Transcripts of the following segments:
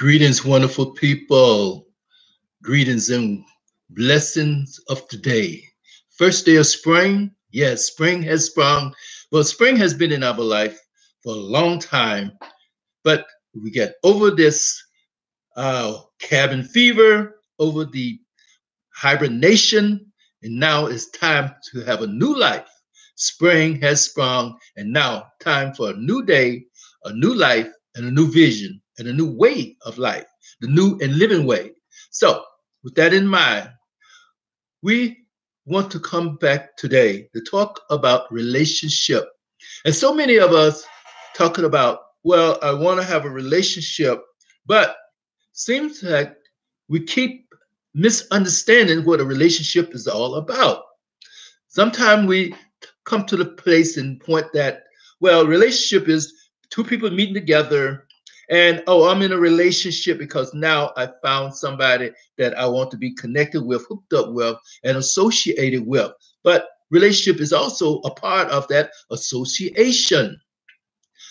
Greetings, wonderful people. Greetings and blessings of today. First day of spring. Yes, spring has sprung. Well, spring has been in our life for a long time, but we get over this cabin fever, over the hibernation, and now it's time to have a new life. Spring has sprung, and now time for a new day, a new life, and a new vision, and a new way of life, the new and living way. So, with that in mind, we want to come back today to talk about relationship. And so many of us talking about, well, I want to have a relationship, but seems like we keep misunderstanding what a relationship is all about. Sometimes we come to the place and point that, well, relationship is two people meeting together and, oh, I'm in a relationship because now I found somebody that I want to be connected with, hooked up with, and associated with. But relationship is also a part of that association.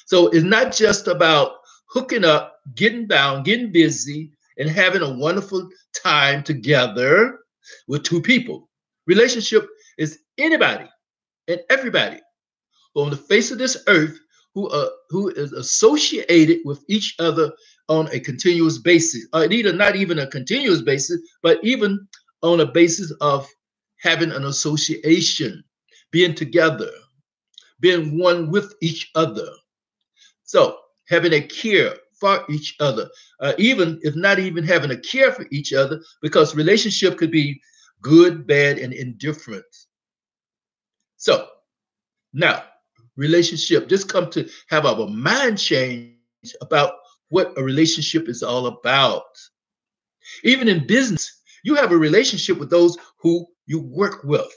So it's not just about hooking up, getting down, getting busy, and having a wonderful time together with two people. Relationship is anybody and everybody on the face of this earth who is associated with each other on a continuous basis, or either not even a continuous basis, but even on a basis of having an association, being together, being one with each other. So having a care for each other, even if not even having a care for each other, because relationship could be good, bad, and indifferent. So now, relationship, just come to have our mind change about what a relationship is all about. Even in business, you have a relationship with those who you work with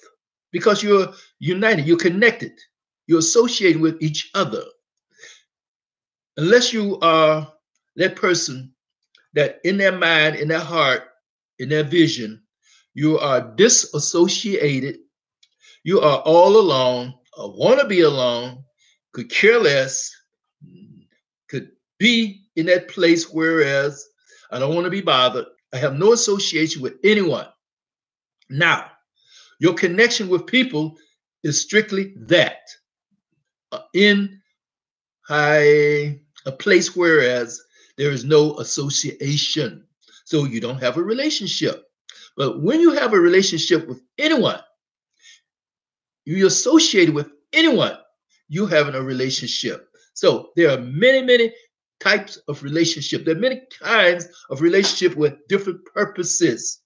because you're united, you're connected, you're associated with each other. Unless you are that person that in their mind, in their heart, in their vision, you are disassociated, you are all alone, or want to be alone, could care less, could be in that place, whereas I don't want to be bothered. I have no association with anyone. Now, your connection with people is strictly that in a place whereas there is no association. So you don't have a relationship. But when you have a relationship with anyone, you associated with anyone, you having a relationship. So there are many, many types of relationship. There are many kinds of relationship with different purposes.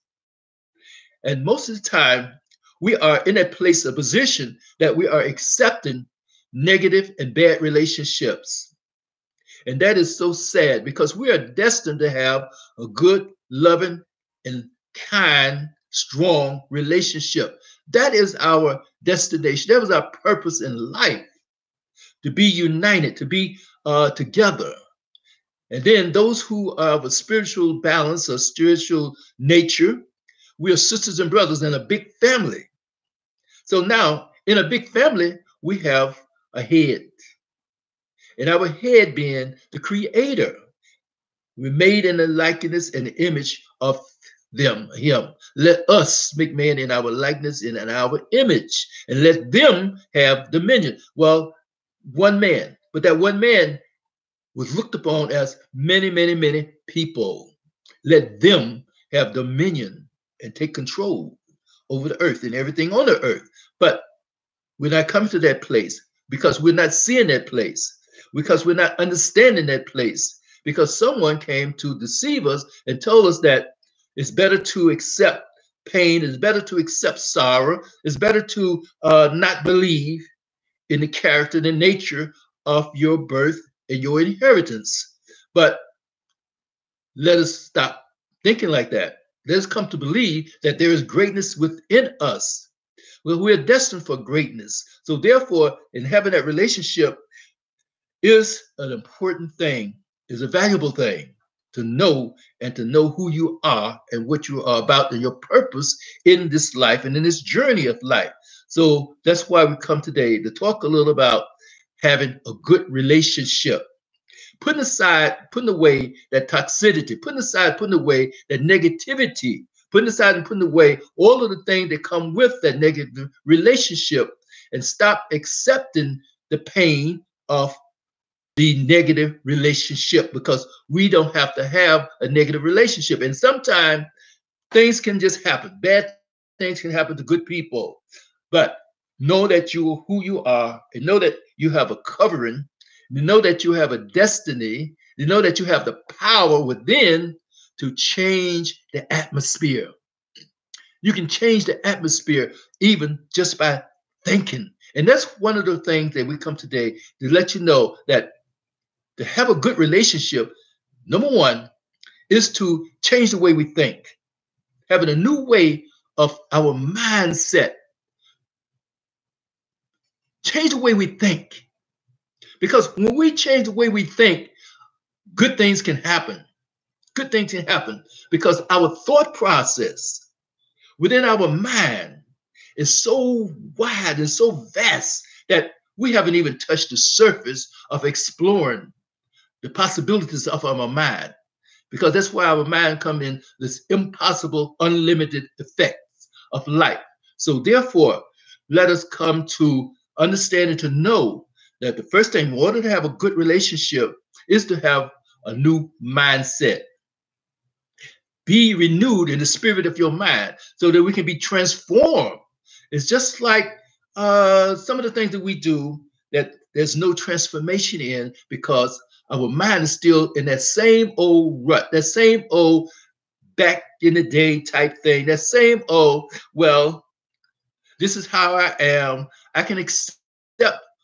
And most of the time, we are in a place, a position that we are accepting negative and bad relationships. And that is so sad because we are destined to have a good, loving, and kind, strong relationship. That is our destination. That was our purpose in life, to be united, to be together. And then those who are of a spiritual balance, a spiritual nature, we are sisters and brothers in a big family. So now in a big family, we have a head. And our head being the creator. We're made in the likeness and the image of him. Let us make man in our likeness and in our image, and let them have dominion. Well, one man, but that one man was looked upon as many, many, many people. Let them have dominion and take control over the earth and everything on the earth. But we're not coming to that place because we're not seeing that place, because we're not understanding that place, because someone came to deceive us and told us that it's better to accept pain, it's better to accept sorrow, it's better to not believe in the character, the nature of your birth and your inheritance. But let us stop thinking like that. Let us come to believe that there is greatness within us. Well, we're destined for greatness. So therefore, in having that relationship is an important thing, is a valuable thing to know, and to know who you are and what you are about and your purpose in this life and in this journey of life. So that's why we come today to talk a little about having a good relationship. putting away that toxicity, putting away that negativity, putting aside and putting away all of the things that come with that negative relationship, and stop accepting the pain of the negative relationship, because we don't have to have a negative relationship. And sometimes things can just happen. Bad things can happen to good people. But know that you are who you are, and know that you have a covering. You know that you have a destiny. You know that you have the power within to change the atmosphere. You can change the atmosphere even just by thinking. And that's one of the things that we come today to let you know, that to have a good relationship, number one, is to change the way we think, having a new way of our mindset. Change the way we think. Because when we change the way we think, good things can happen. Good things can happen because our thought process within our mind is so wide and so vast that we haven't even touched the surface of exploring the possibilities of our mind. Because that's why our mind come in this impossible, unlimited effects of life. So therefore, let us come to understand and to know that the first thing, in order to have a good relationship, is to have a new mindset. Be renewed in the spirit of your mind so that we can be transformed. It's just like some of the things that we do that there's no transformation in, because our mind is still in that same old rut, that same old back in the day type thing, that same old, well, this is how I am. I can accept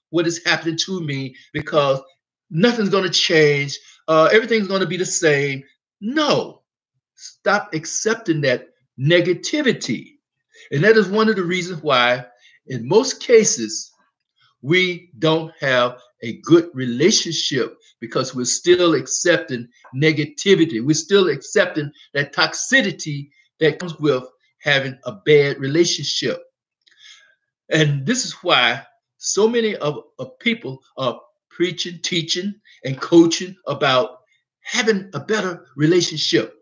what is happening to me because nothing's going to change. Everything's going to be the same. No, stop accepting that negativity. And that is one of the reasons why, in most cases, we don't have a good relationship, because we're still accepting negativity. We're still accepting that toxicity that comes with having a bad relationship. And this is why so many of people are preaching, teaching, and coaching about having a better relationship.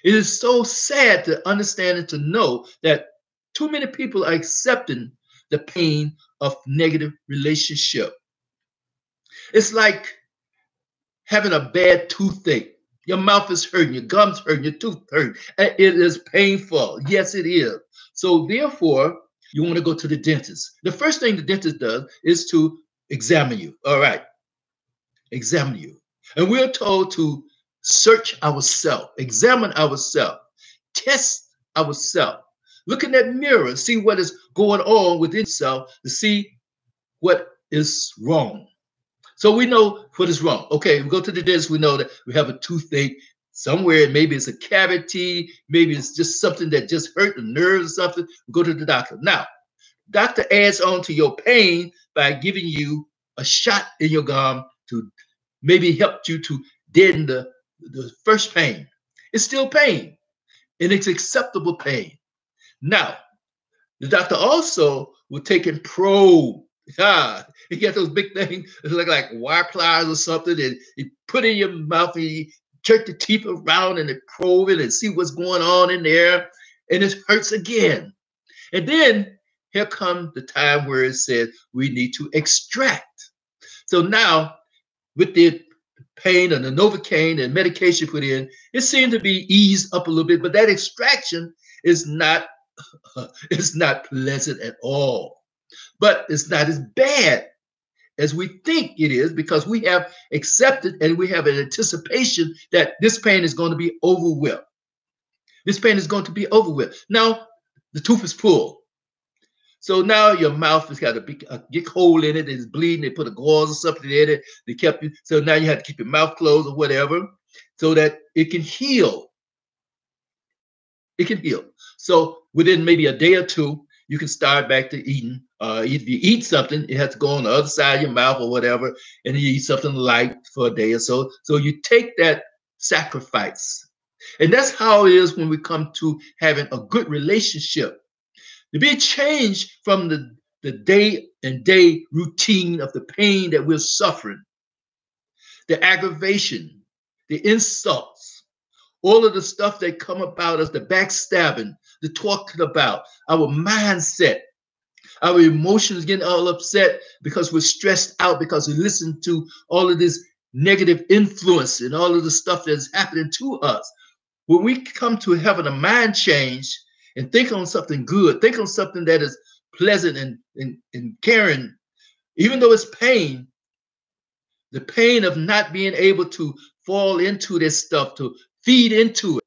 It is so sad to understand and to know that too many people are accepting the pain of negative relationship. It's like having a bad toothache. Your mouth is hurting, your gums hurting, your tooth hurting. And it is painful. Yes, it is. So therefore, you want to go to the dentist. The first thing the dentist does is to examine you. All right, examine you. And we're told to search ourselves, examine ourselves, test ourselves. Look in that mirror, see what is going on within itself, to see what is wrong. So we know what is wrong. Okay, we go to the dentist, we know that we have a toothache somewhere. Maybe it's a cavity, maybe it's just something that just hurt the nerves or something. We go to the doctor. Now, doctor adds on to your pain by giving you a shot in your gum to maybe help you to deaden the first pain. It's still pain, and it's acceptable pain. Now, the doctor also will take and probe. He got those big things that look like wire pliers or something, and he put in your mouth and he jerk the teeth around and probe it and see what's going on in there, and it hurts again. And then here comes the time where it says we need to extract. So now, with the pain and the Novocaine and medication put in, it seemed to be eased up a little bit, but that extraction is not it's not pleasant at all. But it's not as bad as we think it is, because we have accepted and we have an anticipation that this pain is going to be over with. This pain is going to be over with. Now, the tooth is pulled. So now your mouth has got a big hole in it. It's bleeding. They put a gauze or something in it. They kept it. So now you have to keep your mouth closed or whatever so that it can heal. It can heal. So within maybe a day or two, you can start back to eating. If you eat something, it has to go on the other side of your mouth or whatever, and you eat something light for a day or so. So you take that sacrifice. And that's how it is when we come to having a good relationship. To be changed from the day and day routine of the pain that we're suffering. the aggravation, the insults, all of the stuff that come about us, the backstabbing, the talking about, our mindset, our emotions getting all upset because we're stressed out because we listen to all of this negative influence and all of the stuff that's happening to us. When we come to having a mind change and think on something good, think on something that is pleasant and caring, even though it's pain, the pain of not being able to fall into this stuff, to feed into it,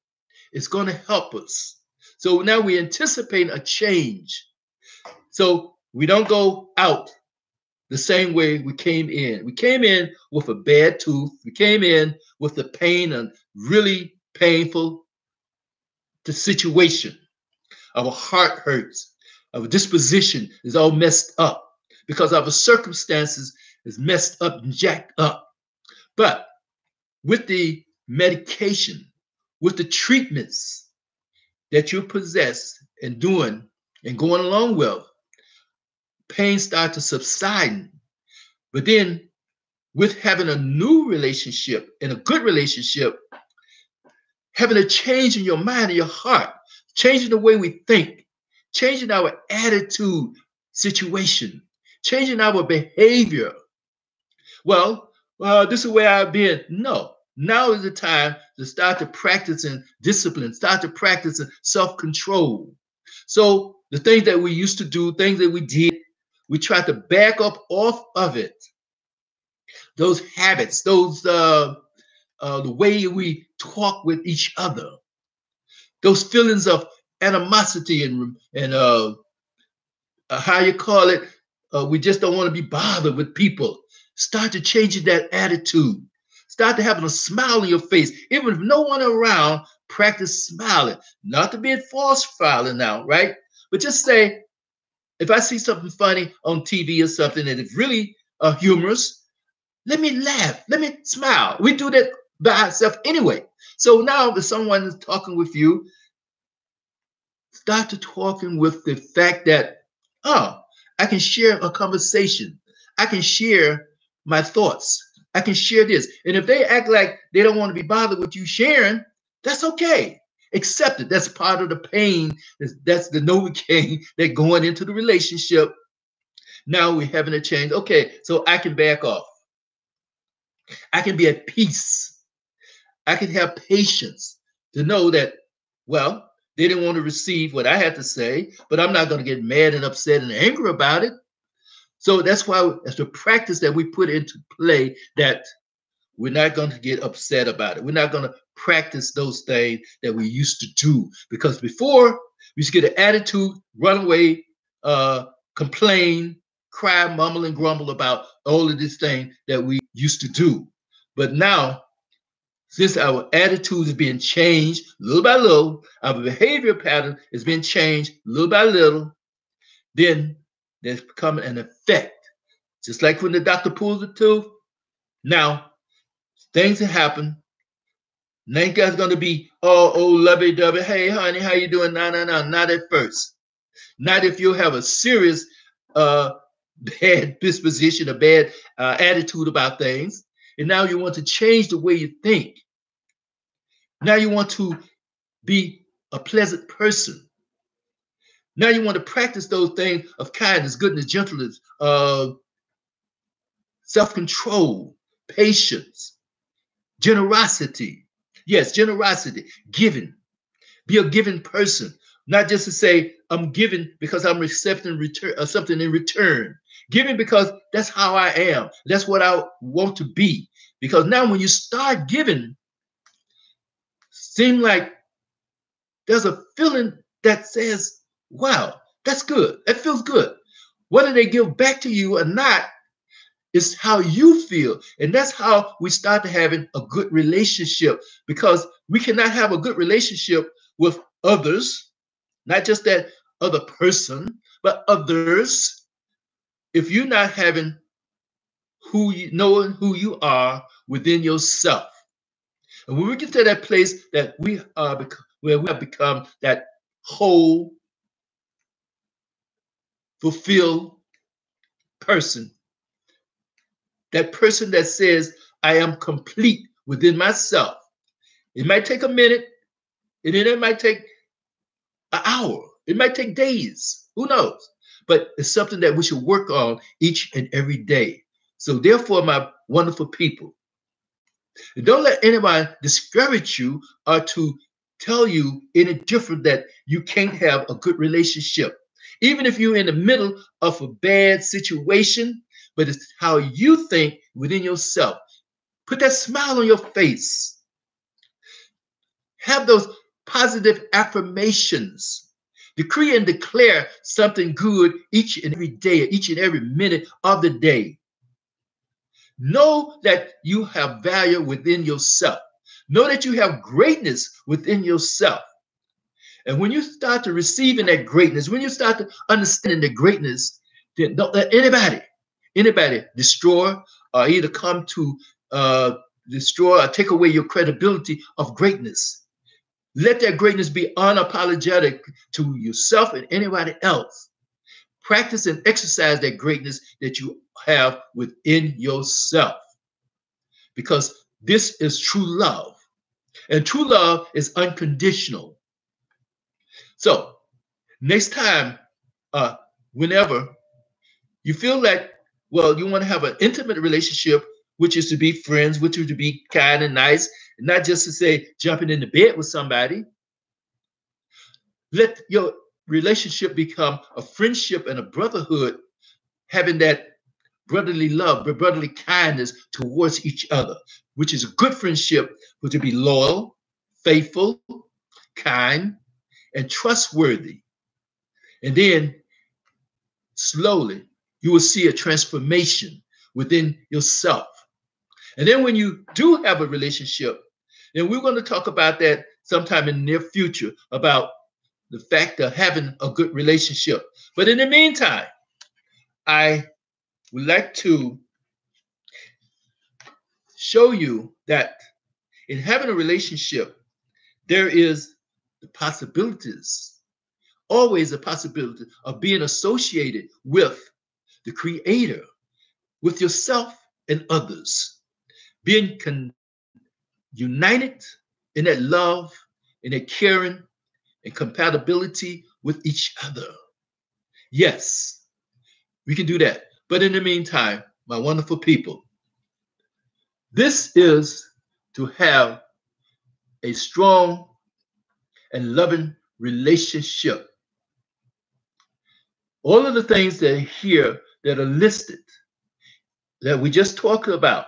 it's going to help us. So now we anticipate a change. So we don't go out the same way we came in. We came in with a bad tooth. We came in with the pain and really painful the situation. Our heart hurts. Our disposition is all messed up because our circumstances is messed up and jacked up. But with the medication, with the treatments that you possess and doing and going along with, pain starts to subside. But then with having a new relationship and a good relationship, having a change in your mind and your heart, changing the way we think, changing our attitude situation, changing our behavior. Well, this is where I've been. No, now is the time to start to practicing discipline, start to practicing self-control. So the things that we used to do, things that we did, we try to back up off of it. Those habits, those the way we talk with each other, those feelings of animosity and how you call it, we just don't want to be bothered with people. Start to changing that attitude. Start to having a smile on your face. Even if no one around, practice smiling. Not to be false smiling now, right? But just say, if I see something funny on TV or something that is really humorous, let me laugh. Let me smile. We do that by ourselves anyway. So now if someone is talking with you, start to talking with the fact that, oh, I can share a conversation. I can share my thoughts. I can share this. And if they act like they don't want to be bothered with you sharing, that's okay. Accept it. That's part of the pain. That's the Novocaine that going into the relationship. Now we're having a change. Okay, so I can back off. I can be at peace. I can have patience to know that, well, they didn't want to receive what I had to say, but I'm not going to get mad and upset and angry about it. So that's why it's the practice that we put into play that we're not going to get upset about it. We're not going to practice those things that we used to do. Because before, we used to get an attitude, run away, complain, cry, mumble, and grumble about all of this thing that we used to do. But now, since our attitude is being changed little by little, our behavior pattern is being changed little by little, then there's becoming an effect. Just like when the doctor pulls the tooth, now things that happen. Ain't guys gonna be lovey-dovey. Hey, honey, how you doing? No, not at first. Not if you have a serious bad disposition, a bad attitude about things, and now you want to change the way you think. Now you want to be a pleasant person. Now you want to practice those things of kindness, goodness, gentleness, self-control, patience, generosity. Yes, generosity, giving. Be a giving person, not just to say, I'm giving because I'm accepting something in return. Giving because that's how I am. That's what I want to be. Because now when you start giving, seem like there's a feeling that says, wow, that's good. That feels good. Whether they give back to you or not, it's how you feel. And that's how we start to having a good relationship, because we cannot have a good relationship with others, not just that other person, but others, if you're not having knowing who you are within yourself. And when we get to that place that we are, where we have become that whole, fulfilled person, that person that says, I am complete within myself. It might take a minute, and then it might take an hour. It might take days. Who knows? But it's something that we should work on each and every day. So therefore, my wonderful people, don't let anybody discourage you or to tell you any different that you can't have a good relationship. Even if you're in the middle of a bad situation, but it's how you think within yourself. Put that smile on your face. Have those positive affirmations. Decree and declare something good each and every day, each and every minute of the day. Know that you have value within yourself. Know that you have greatness within yourself. And when you start to receiving that greatness, when you start to understanding the greatness, then don't let anybody destroy or either come to destroy or take away your credibility of greatness. Let that greatness be unapologetic to yourself and anybody else. Practice and exercise that greatness that you have within yourself. Because this is true love. And true love is unconditional. So next time, whenever you feel like, well, you want to have an intimate relationship, which is to be friends, which is to be kind and nice, and not just to say jumping into bed with somebody. Let your relationship become a friendship and a brotherhood, having that brotherly love, brotherly kindness towards each other, which is a good friendship, which to be loyal, faithful, kind, and trustworthy. And then slowly you will see a transformation within yourself. And then when you do have a relationship, then we're going to talk about that sometime in the near future, about the fact of having a good relationship. But in the meantime, I would like to show you that in having a relationship, there is the possibilities, always a possibility of being associated with the Creator, with yourself and others, being united in that love, in that caring and compatibility with each other. Yes, we can do that. But in the meantime, my wonderful people, this is to have a strong and loving relationship. All of the things that are here that are listed, that we just talked about,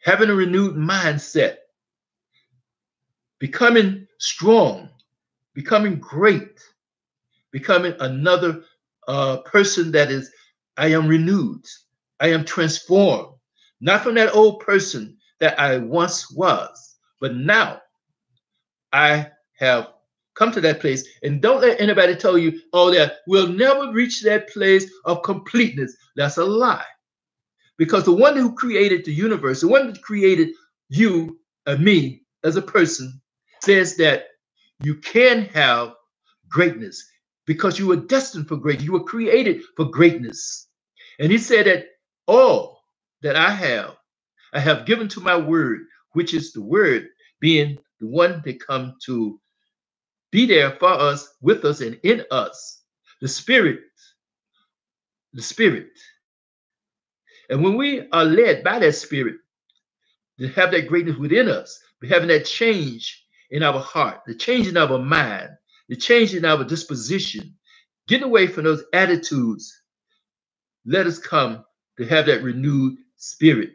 having a renewed mindset, becoming strong, becoming great, becoming another person that is, I am renewed, I am transformed, not from that old person that I once was, but now I have come to that place. And don't let anybody tell you, oh, that we'll never reach that place of completeness. That's a lie. Because the one who created the universe, the one that created you and me as a person, says that you can have greatness because you were destined for greatness. You were created for greatness. And he said that all that I have given to my word, which is the word being the one that come to be there for us, with us, and in us, the Spirit. The Spirit. And when we are led by that Spirit, to have that greatness within us, having that change in our heart, the change in our mind, the change in our disposition, getting away from those attitudes, let us come to have that renewed spirit,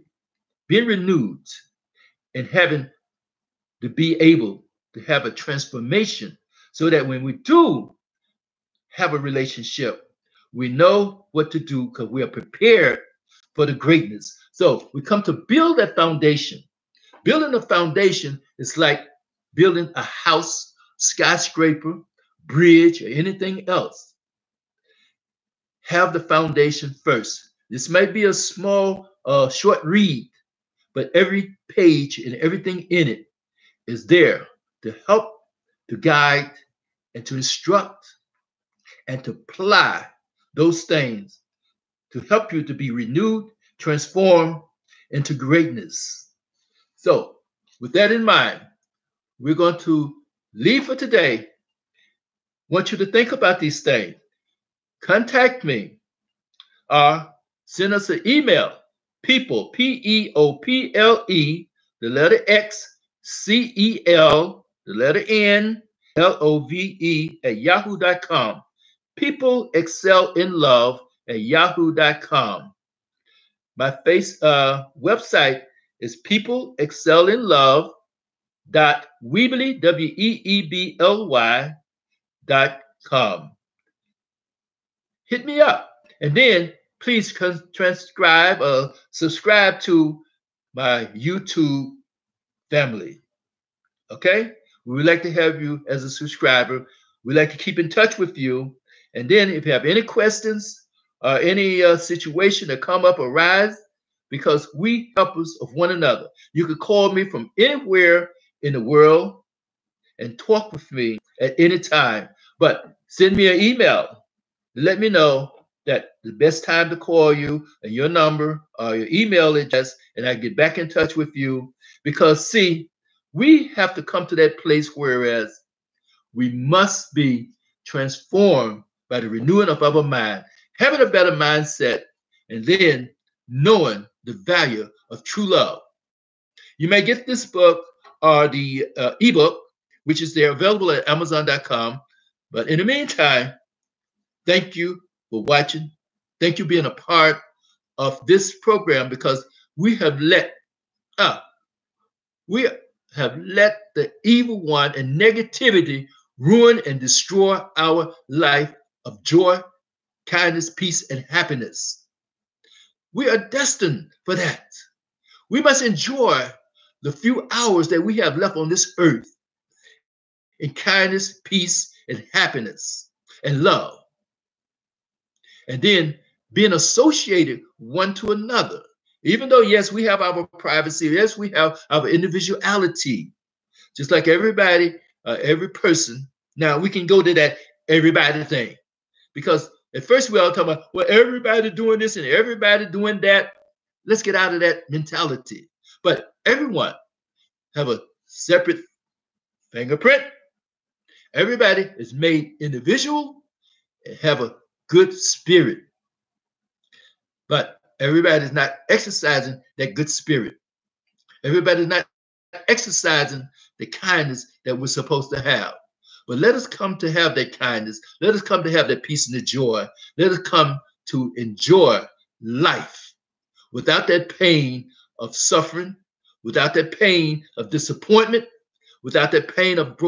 being renewed and having to be able to have a transformation so that when we do have a relationship, we know what to do because we are prepared for the greatness. So we come to build that foundation. Building a foundation is like building a house, skyscraper, bridge, or anything else. Have the foundation first. This might be a small, short read, but every page and everything in it is there to help, to guide, and to instruct, and to apply those things to help you to be renewed, transformed, into greatness. So, with that in mind, we're going to leave for today. I want you to think about these things. Contact me or send us an email. People, P-E-O-P-L-E, the letter X, C-E-L, the letter N, L-O-V-E at yahoo.com. People excel in love at yahoo.com. My website is peopleexcelinlove.weebly, WEEBLY.com. Hit me up. And then please subscribe to my YouTube family. Okay? We would like to have you as a subscriber. We'd like to keep in touch with you. And then if you have any questions or any situation that come up, arise, because we helpers of one another. You could call me from anywhere in the world and talk with me at any time. But send me an email. Let me know that the best time to call you and your number or your email address, and I get back in touch with you. Because see, we have to come to that place whereas we must be transformed by the renewing of our mind, having a better mindset, and then knowing the value of true love. You may get this book or the ebook, which is there available at Amazon.com. But in the meantime, thank you for watching. Thank you for being a part of this program, because we have let the evil one and negativity ruin and destroy our life of joy, kindness, peace, and happiness. We are destined for that. We must enjoy the few hours that we have left on this earth in kindness, peace, and happiness, and love. And then being associated one to another. Even though, yes, we have our privacy, yes, we have our individuality, just like everybody, every person. Now, we can go to that everybody thing, because at first we all talk about, well, everybody doing this and everybody doing that. Let's get out of that mentality. But everyone have a separate fingerprint. Everybody is made individual and have a good spirit. But everybody is not exercising that good spirit. Everybody is not exercising the kindness that we're supposed to have. But let us come to have that kindness. Let us come to have that peace and the joy. Let us come to enjoy life without that pain of suffering, without that pain of disappointment, without that pain of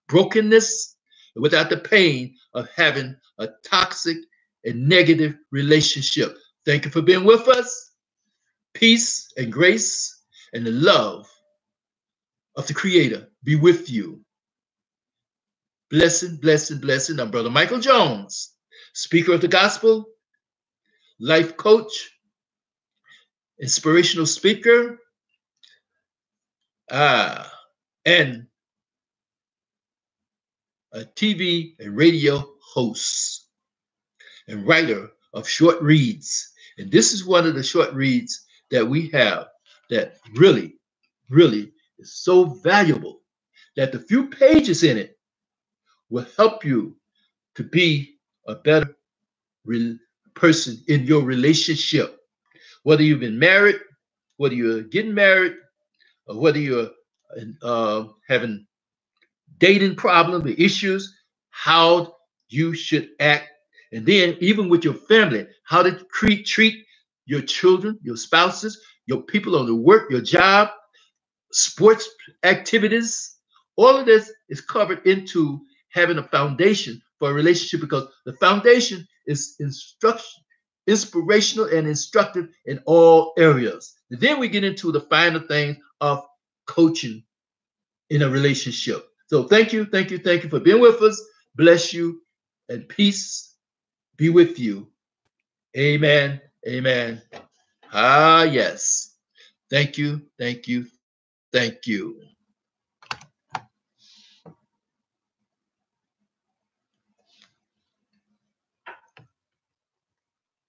brokenness, without the pain of having a toxic and negative relationship. Thank you for being with us. Peace and grace and the love of the Creator be with you. Blessing, blessing, blessing. I'm Brother Michael Jones, speaker of the gospel, life coach, inspirational speaker, and a TV and radio host and writer of short reads. And this is one of the short reads that we have that really, really is so valuable that the few pages in it will help you to be a better person in your relationship. Whether you've been married, whether you're getting married, or whether you're having dating problems or issues, how you should act. And then even with your family, how to treat your children, your spouses, your people on the work, your job, sports activities. All of this is covered into having a foundation for a relationship, because the foundation is inspirational and instructive in all areas. And then we get into the finer things of coaching in a relationship. So thank you for being with us. Bless you, and peace be with you. Amen. Amen. Yes. Thank you.